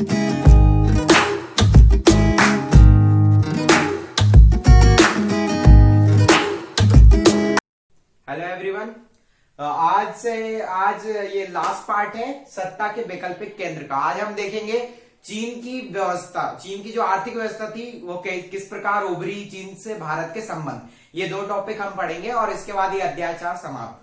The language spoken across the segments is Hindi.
Hello everyone. आज ये लास्ट पार्ट है सत्ता के वैकल्पिक केंद्र का। आज हम देखेंगे चीन की व्यवस्था, चीन की जो आर्थिक व्यवस्था थी वो किस प्रकार उभरी, चीन से भारत के संबंध, ये दो टॉपिक हम पढ़ेंगे और इसके बाद ये अध्याय 4 समाप्त।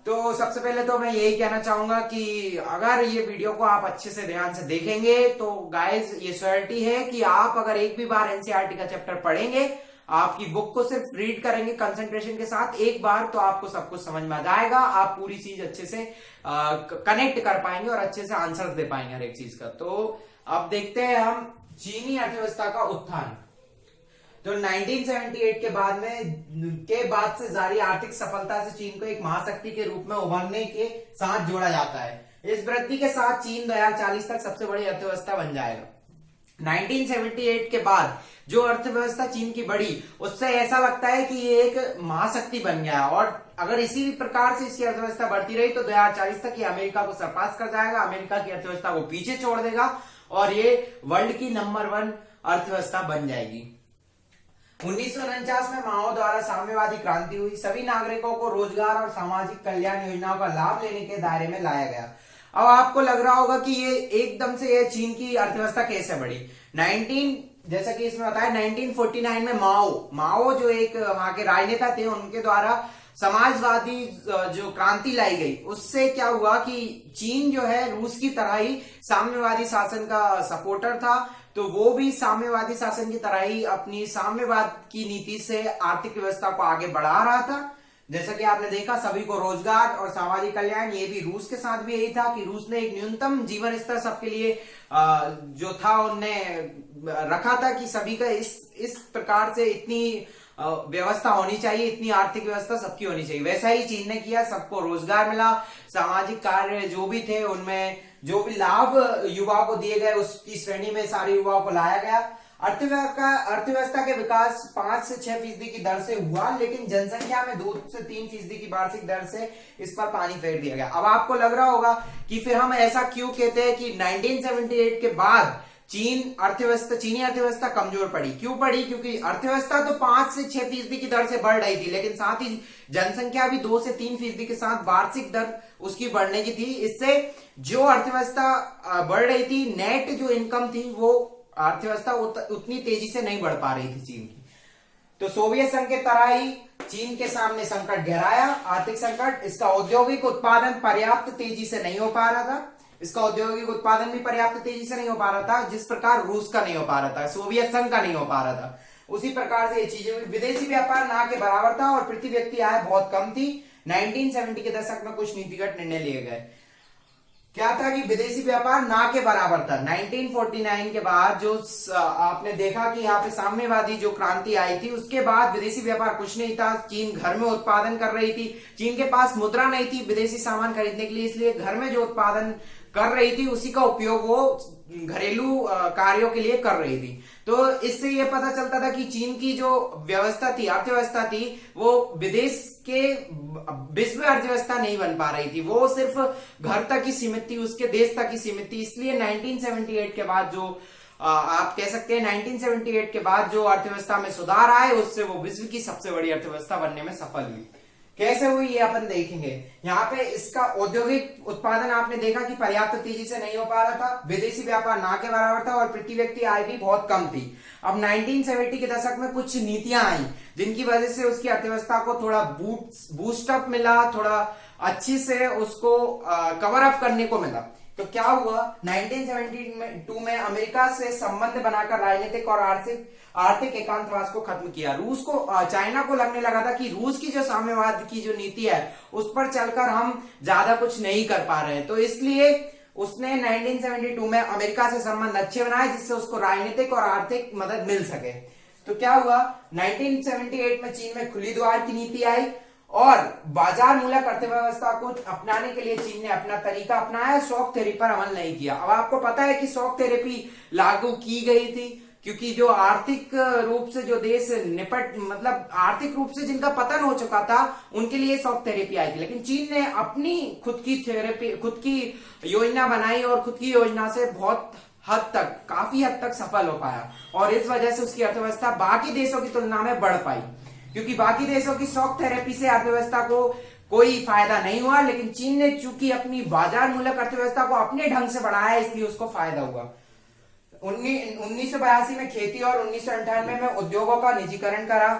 तो सबसे पहले तो मैं यही कहना चाहूंगा कि अगर ये वीडियो को आप अच्छे से ध्यान से देखेंगे तो गाइज ये श्योरिटी है कि आप अगर एक भी बार एनसीईआरटी का चैप्टर पढ़ेंगे, आपकी बुक को सिर्फ रीड करेंगे कंसंट्रेशन के साथ एक बार, तो आपको सब कुछ समझ में आ जाएगा। आप पूरी चीज अच्छे से कनेक्ट कर पाएंगे और अच्छे से आंसर दे पाएंगे हर एक चीज का। तो अब देखते हैं हम चीनी अर्थव्यवस्था का उत्थान। तो 1978 के बाद से जारी आर्थिक सफलता से चीन को एक महाशक्ति के रूप में उभरने के साथ जोड़ा जाता है। इस वृद्धि के साथ चीन 2040 तक सबसे बड़ी अर्थव्यवस्था बन जाएगा। 1978 के बाद जो अर्थव्यवस्था चीन की बढ़ी, उससे ऐसा लगता है कि ये एक महाशक्ति बन गया और अगर इसी प्रकार से इसकी अर्थव्यवस्था बढ़ती रही तो 2040 तक ये अमेरिका को सरपास कर जाएगा, अमेरिका की अर्थव्यवस्था को पीछे छोड़ देगा और ये वर्ल्ड की नंबर 1 अर्थव्यवस्था बन जाएगी। 1949 में माओ द्वारा साम्यवादी क्रांति हुई, सभी नागरिकों को रोजगार और सामाजिक कल्याण योजनाओं का लाभ लेने के दायरे में लाया गया। अब आपको लग रहा होगा कि ये एकदम से ये चीन की अर्थव्यवस्था कैसे बढ़ी। जैसा कि इसमें बताया 1949 में माओ जो एक वहां के राजनेता थे, उनके द्वारा समाजवादी जो क्रांति लाई गई, उससे क्या हुआ कि चीन जो है रूस की तरह ही साम्यवादी शासन का सपोर्टर था, तो वो भी साम्यवादी शासन की तरह ही अपनी साम्यवाद की नीति से आर्थिक व्यवस्था को आगे बढ़ा रहा था। जैसा कि आपने देखा सभी को रोजगार और सामाजिक कल्याण, ये भी रूस के साथ भी यही था कि रूस ने एक न्यूनतम जीवन स्तर सबके लिए जो था उनने रखा था कि सभी का इस प्रकार से इतनी व्यवस्था होनी चाहिए, इतनी आर्थिक व्यवस्था सबकी होनी चाहिए। वैसा ही चीन ने किया, सबको रोजगार मिला, सामाजिक कार्य जो भी थे उनमें जो भी लाभ युवाओं को दिए गए उसकी श्रेणी में सारे युवाओं को लाया गया। अर्थव्यवस्था के विकास 5 से 6% की दर से हुआ, लेकिन जनसंख्या में 2 से 3% की वार्षिक दर से इस पर पानी फेर दिया गया। अब आपको लग रहा होगा कि फिर हम ऐसा क्यों कहते हैं कि 1978 के बाद चीनी अर्थव्यवस्था कमजोर पड़ी। क्यों पड़ी? क्योंकि अर्थव्यवस्था तो 5 से 6% की दर से बढ़ रही थी, लेकिन साथ ही जनसंख्या भी 2 से 3% के साथ वार्षिक दर उसकी बढ़ने की थी। इससे जो अर्थव्यवस्था बढ़ रही थी, नेट जो इनकम थी, वो अर्थव्यवस्था उतनी तेजी से नहीं बढ़ पा रही थी चीन की। तो सोवियत संघ के तरह ही चीन के सामने संकट गहराया, आर्थिक संकट। इसका औद्योगिक उत्पादन पर्याप्त तेजी से नहीं हो पा रहा था, इसका औद्योगिक उत्पादन भी पर्याप्त तेजी से नहीं हो पा रहा था, जिस प्रकार रूस का नहीं हो पा रहा था, सोवियत संघ का नहीं हो पा रहा था। उसी प्रकार से ये चीजें, विदेशी व्यापार ना के बराबर था और प्रति व्यक्ति आय बहुत कम थी। 1970 के दशक में कुछ नीतिगत निर्णय लिए गए। क्या था कि विदेशी व्यापार ना के बराबर था। 1949 के बाद जो आपने देखा कि यहाँ पे साम्यवादी जो क्रांति आई थी, उसके बाद विदेशी व्यापार कुछ नहीं था। चीन घर में उत्पादन कर रही थी, चीन के पास मुद्रा नहीं थी विदेशी सामान खरीदने के लिए, इसलिए घर में जो उत्पादन कर रही थी उसी का उपयोग वो घरेलू कार्यों के लिए कर रही थी। तो इससे ये पता चलता था कि चीन की जो व्यवस्था थी, अर्थव्यवस्था थी, वो विदेश के विश्व अर्थव्यवस्था नहीं बन पा रही थी, वो सिर्फ घर तक ही सीमित थी, उसके देश तक ही सीमित थी। इसलिए 1978 के बाद जो आप कह सकते हैं 1978 के बाद जो अर्थव्यवस्था में सुधार आए, उससे वो विश्व की सबसे बड़ी अर्थव्यवस्था बनने में सफल हुई। कैसे हुई ये अपन देखेंगे। यहाँ पे इसका औद्योगिक उत्पादन आपने देखा कि पर्याप्त तेजी से नहीं हो पा रहा था, विदेशी व्यापार ना के बराबर था और प्रति व्यक्ति आय भी बहुत कम थी। अब 1970 के दशक में कुछ नीतियां आई जिनकी वजह से उसकी अर्थव्यवस्था को थोड़ा बूस्ट अप मिला, थोड़ा अच्छी से उसको कवर अप करने को मिला। तो क्या हुआ, 1972 में अमेरिका से संबंध बनाकर राजनीतिक और आर्थिक एकांतवास को खत्म किया। रूस को, चाइना को लगने लगा था कि रूस की जो साम्यवाद की जो नीति है उस पर चलकर हम ज्यादा कुछ नहीं कर पा रहे हैं, तो इसलिए उसने 1972 में अमेरिका से संबंध अच्छे बनाए जिससे उसको राजनीतिक और आर्थिक मदद मिल सके। तो क्या हुआ, 1978 में चीन में खुली द्वार की नीति आई और बाजार मूलक अर्थव्यवस्था को अपनाने के लिए चीन ने अपना तरीका अपनाया, शॉक थेरेपी पर अमल नहीं किया। अब आपको पता है कि शॉक थेरेपी लागू की गई थी, क्योंकि जो आर्थिक रूप से जो देश निपट मतलब आर्थिक रूप से जिनका पतन हो चुका था उनके लिए शॉक थेरेपी आई थी, लेकिन चीन ने अपनी खुद की थेरेपी, खुद की योजना बनाई और खुद की योजना से बहुत हद तक, काफी हद तक सफल हो पाया और इस वजह से उसकी अर्थव्यवस्था बाकी देशों की तुलना में बढ़ पाई। क्योंकि बाकी देशों की शॉक थेरेपी से अर्थव्यवस्था को कोई फायदा नहीं हुआ, लेकिन चीन ने चूंकि अपनी बाजार मूलक अर्थव्यवस्था को अपने ढंग से बढ़ाया इसलिए उसको फायदा हुआ। 1982 में खेती और 1998 में उद्योगों का निजीकरण करा।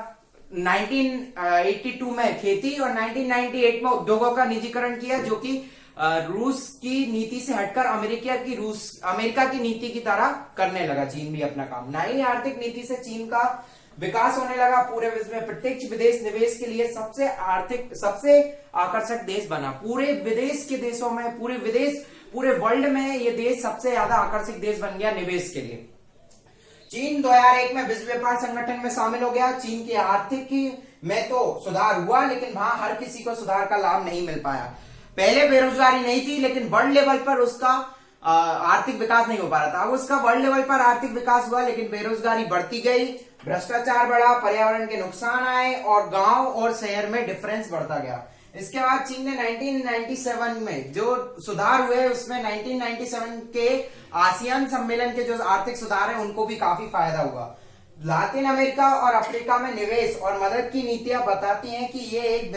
1982 में खेती और 1998 में उद्योगों का निजीकरण किया, जो कि रूस की नीति से हटकर अमेरिका की नीति की तरह करने लगा चीन भी अपना काम। नई आर्थिक नीति से चीन का विकास होने लगा, पूरे विश्व में प्रत्यक्ष विदेश निवेश के लिए सबसे आकर्षक देश बना। पूरे विदेश के देशों में, पूरे वर्ल्ड में ये देश सबसे ज्यादा आकर्षक देश बन गया निवेश के लिए। चीन 2001 में विश्व व्यापार संगठन में शामिल हो गया। चीन की आर्थिक में तो सुधार हुआ, लेकिन वहां हर किसी को सुधार का लाभ नहीं मिल पाया। पहले बेरोजगारी नहीं थी, लेकिन वर्ल्ड लेवल पर उसका आर्थिक विकास नहीं हो पा रहा था। अब उसका वर्ल्ड लेवल पर आर्थिक विकास हुआ, लेकिन बेरोजगारी बढ़ती गई, भ्रष्टाचार बढ़ा, पर्यावरण के नुकसान आए और गांव और शहर में डिफरेंस बढ़ता गया। इसके बाद चीन ने 1997 में जो सुधार हुए उसमें 1997 के आसियान सम्मेलन के जो आर्थिक सुधार है उनको भी काफी फायदा हुआ। लातिन अमेरिका और अफ्रीका में निवेश और मदद की नीतियां बताती हैं कि ये एक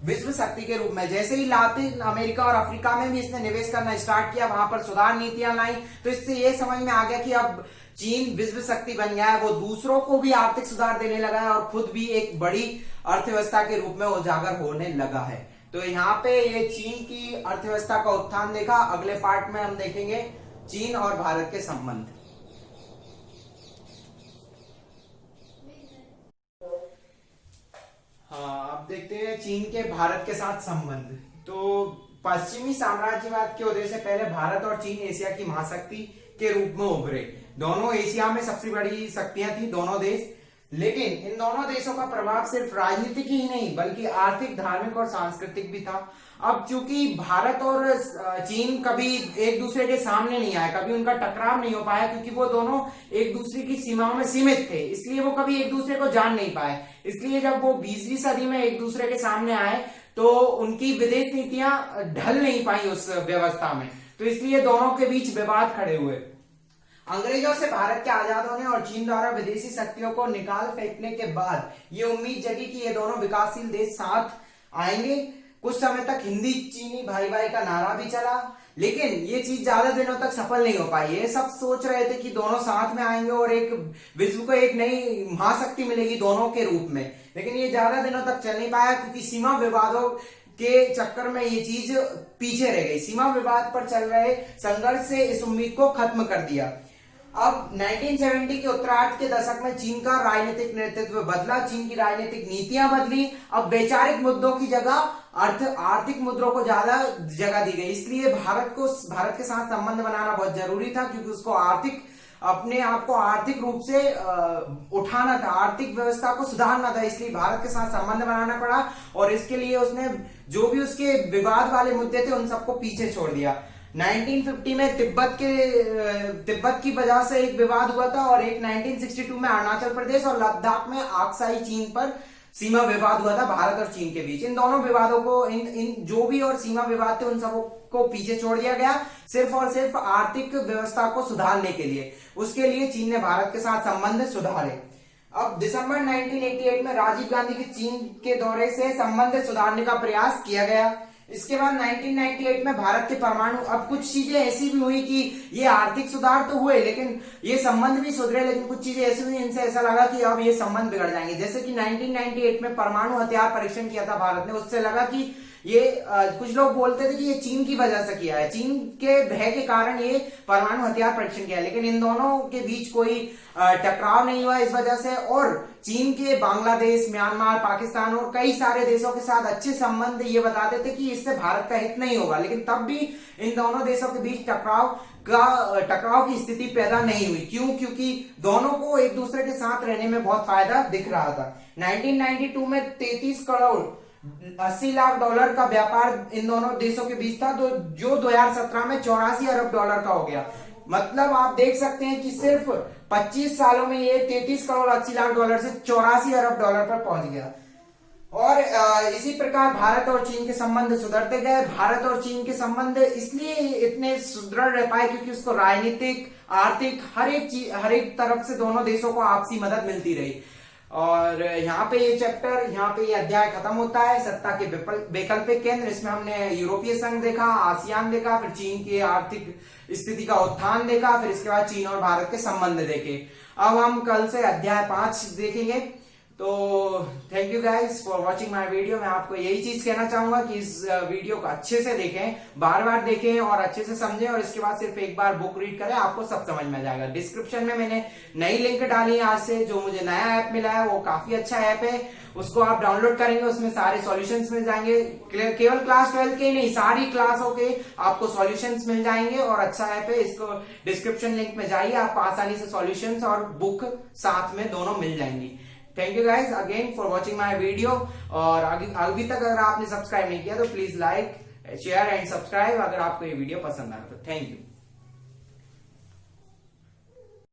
विश्व शक्ति के रूप में, जैसे ही लातिन अमेरिका और अफ्रीका में भी इसने निवेश करना स्टार्ट किया, वहां पर सुधार नीतियां लाई, तो इससे ये समझ में आ गया कि अब चीन विश्व शक्ति बन गया है। वो दूसरों को भी आर्थिक सुधार देने लगा है और खुद भी एक बड़ी अर्थव्यवस्था के रूप में उजागर होने लगा है। तो यहाँ पे ये चीन की अर्थव्यवस्था का उत्थान देखा। अगले पार्ट में हम देखेंगे चीन और भारत के संबंध। हाँ, अब देखते हैं चीन के भारत के साथ संबंध। तो पश्चिमी साम्राज्यवाद के उदय से पहले भारत और चीन एशिया की महाशक्ति के रूप में उभरे। दोनों एशिया में सबसे बड़ी शक्तियां थी दोनों देश, लेकिन इन दोनों देशों का प्रभाव सिर्फ राजनीतिक ही नहीं बल्कि आर्थिक, धार्मिक और सांस्कृतिक भी था। अब चूंकि भारत और चीन कभी एक दूसरे के सामने नहीं आए, कभी उनका टकराव नहीं हो पाया, क्योंकि वो दोनों एक दूसरे की सीमाओं में सीमित थे, इसलिए वो कभी एक दूसरे को जान नहीं पाए। इसलिए जब वो 20वीं सदी में एक दूसरे के सामने आए तो उनकी विदेश नीतियां ढल नहीं पाई उस व्यवस्था में, तो इसलिए दोनों के बीच विवाद खड़े हुए। अंग्रेजों से भारत के आजाद होने और चीन द्वारा विदेशी शक्तियों को निकाल फेंकने के बाद ये उम्मीद जगी कि ये दोनों विकासशील देश साथ आएंगे। कुछ समय तक हिंदी चीनी भाई भाई का नारा भी चला, लेकिन ये चीज ज्यादा दिनों तक सफल नहीं हो पाई। ये सब सोच रहे थे कि दोनों साथ में आएंगे और एक विश्व को एक नई महाशक्ति मिलेगी दोनों के रूप में, लेकिन ये ज्यादा दिनों तक चल नहीं पाया क्योंकि सीमा विवादों के चक्कर में ये चीज पीछे रह गई। सीमा विवाद पर चल रहे संघर्ष से इस उम्मीद को खत्म कर दिया। अब 1970 के उत्तरार्ध के दशक में चीन का राजनीतिक नेतृत्व बदला, चीन की राजनीतिक नीतियां बदली। अब वैचारिक मुद्दों की जगह आर्थिक मुद्दों को ज्यादा जगह दी गई। इसलिए भारत के साथ संबंध बनाना बहुत जरूरी था, क्योंकि उसको अपने आप को आर्थिक रूप से उठाना था, आर्थिक व्यवस्था को सुधारना था। इसलिए भारत के साथ संबंध बनाना पड़ा और इसके लिए उसने जो भी उसके विवाद वाले मुद्दे थे उन सबको पीछे छोड़ दिया। 1950 में तिब्बत की वजह से एक विवाद हुआ था और एक 1962 में अरुणाचल प्रदेश और लद्दाख में आक्साई चीन पर सीमा विवाद हुआ था भारत और चीन के बीच। इन दोनों विवादों को इन जो भी और सीमा विवाद थे उन सबको को पीछे छोड़ दिया गया, सिर्फ और सिर्फ आर्थिक व्यवस्था को सुधारने के लिए। उसके लिए चीन ने भारत के साथ संबंध सुधारे। अब दिसंबर 1988 में राजीव गांधी के चीन के दौरे से संबंध सुधारने का प्रयास किया गया। इसके बाद 1998 में भारत के परमाणु, अब कुछ चीजें ऐसी भी हुई कि ये आर्थिक सुधार तो हुए लेकिन ये संबंध भी सुधरे, लेकिन कुछ चीजें ऐसी हुई इनसे ऐसा लगा कि अब ये संबंध बिगड़ जाएंगे। जैसे कि 1998 में परमाणु हथियार परीक्षण किया था भारत ने, उससे लगा कि ये कुछ लोग बोलते थे कि ये चीन की वजह से किया है, चीन के भय के कारण ये परमाणु हथियार परीक्षण किया है, लेकिन इन दोनों के बीच कोई टकराव नहीं हुआ इस वजह से। और चीन के बांग्लादेश, म्यांमार, पाकिस्तान और कई सारे देशों के साथ अच्छे संबंध ये बताते थे कि इससे भारत का हित नहीं होगा, लेकिन तब भी इन दोनों देशों के बीच टकराव की स्थिति पैदा नहीं हुई। क्यों? क्योंकि दोनों को एक दूसरे के साथ रहने में बहुत फायदा दिख रहा था। 1992 में 33 करोड़ 80 लाख डॉलर का व्यापार इन दोनों देशों के बीच था, तो जो 2017 में 84 अरब डॉलर का हो गया। मतलब आप देख सकते हैं कि सिर्फ 25 सालों में ये 33 करोड़ 80 लाख डॉलर से 84 अरब डॉलर पर पहुंच गया। और इसी प्रकार भारत और चीन के संबंध सुधरते गए। भारत और चीन के संबंध इसलिए इतने सुदृढ़ रह पाए क्योंकि उसको राजनीतिक, आर्थिक, हर एक तरफ से दोनों देशों को आपसी मदद मिलती रही। और यहाँ पे ये चैप्टर, यहाँ पे ये अध्याय खत्म होता है, सत्ता के वैकल्पिक केंद्र। इसमें हमने यूरोपीय संघ देखा, आसियान देखा, फिर चीन की आर्थिक स्थिति का उत्थान देखा, फिर इसके बाद चीन और भारत के संबंध देखे। अब हम कल से अध्याय 5 देखेंगे। तो thank you guys for watching my video. मैं आपको यही चीज कहना चाहूंगा कि इस वीडियो को अच्छे से देखें, बार बार देखें और अच्छे से समझें, और इसके बाद सिर्फ एक बार बुक रीड करें, आपको सब समझ में आ जाएगा। डिस्क्रिप्शन में मैंने नई लिंक डाली है आज से, जो मुझे नया ऐप मिला है, वो काफी अच्छा ऐप है। उसको आप डाउनलोड करेंगे, उसमें सारे सॉल्यूशंस मिल जाएंगे। केवल क्लास 12 के नहीं, सारी क्लासों के आपको सॉल्यूशंस मिल जाएंगे और अच्छा ऐप है। इसको डिस्क्रिप्शन लिंक में जाइए, आपको आसानी से सॉल्यूशंस और बुक साथ में दोनों मिल जाएंगी। Thank you guys again for watching my video. और अभी तक अगर आपने सब्सक्राइब नहीं किया तो please like, share and subscribe अगर आपको ये वीडियो पसंद आया तो। Thank you.